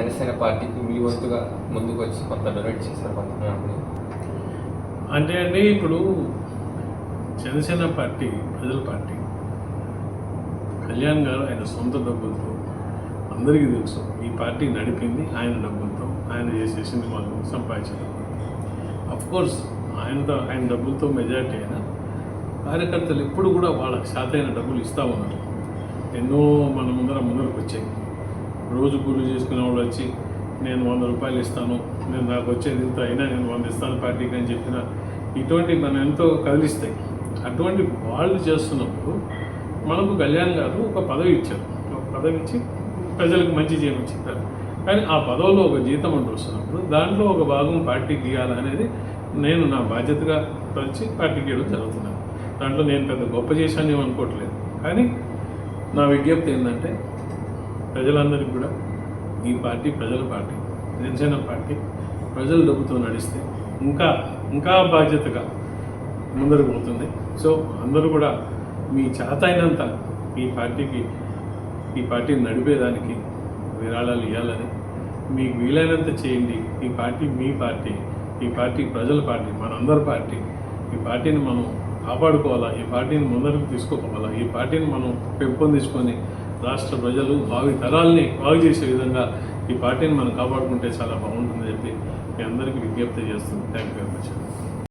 జనసేన పార్టీకి మీ వంతుగా ముందుకు వచ్చి కొంత డొనేట్ చేశారు కొంతమంది. అంటే అండి ఇప్పుడు జనసేన పార్టీ ప్రజల పార్టీ, కళ్యాణ్ గారు ఆయన సొంత డబ్బులతో, అందరికీ తెలుసు ఈ పార్టీ నడిపింది ఆయన డబ్బులతో, ఆయన చేసే సినిమాలు సంపాదించిన అఫ్కోర్స్ ఆయన డబ్బులతో మెజారిటీ అయినా కార్యకర్తలు ఎప్పుడు కూడా వాళ్ళకి శాతైన డబ్బులు ఇస్తూ ఉన్నారు. ఎన్నో మన ముందరకు వచ్చాయి. రోజు కూలి చేసుకునే వాళ్ళు వచ్చి నేను 100 రూపాయలు ఇస్తాను, నేను నాకు వచ్చేది ఇంత అయినా నేను 100 ఇస్తాను పార్టీకి అని చెప్పిన ఇటువంటి మనం ఎంతో కదిలిస్తాయి. అటువంటి వాళ్ళు చేస్తున్నప్పుడు మనకు కళ్యాణ్ గారు ఒక పదవి ఇచ్చారు. ఒక పదవి ఇచ్చి ప్రజలకు మంచి చేయమని చెప్పారు. కానీ ఆ పదవిలో ఒక జీతం అంటూ వస్తున్నప్పుడు దాంట్లో ఒక భాగం పార్టీకి ఇవ్వాలనేది నేను నా బాధ్యతగా వచ్చి పార్టీకి ఇవ్వడం జరుగుతున్నాను. దాంట్లో నేను పెద్ద గొప్ప చేశాను అనుకోవట్లేదు. కానీ నా విజ్ఞప్తి ఏంటంటే ప్రజలందరికీ కూడా ఈ పార్టీ ప్రజల పార్టీ, జనసేన పార్టీ ప్రజల డబ్బుతో నడిస్తే ఇంకా బాధ్యతగా ముందరకు పోతుంది. సో అందరూ కూడా మీ చేతైనంత ఈ పార్టీని నడిపేదానికి విరాళాలు ఇవ్వాలని, మీకు వీలైనంత చేయండి. ఈ పార్టీ మీ పార్టీ, ఈ పార్టీ ప్రజల పార్టీ, మనందరి పార్టీ. ఈ పార్టీని మనం కాపాడుకోవాలా, ఈ పార్టీని ముందరకు తీసుకోవాలా, ఈ పార్టీని మనం పెంపొందించుకొని రాష్ట్ర ప్రజలు భావి తరాల్ని బాగు చేసే విధంగా ఈ పార్టీని మనం కాపాడుకుంటే చాలా బాగుంటుందని చెప్పి మీ అందరికీ విజ్ఞప్తి చేస్తుంది. Thank you very much.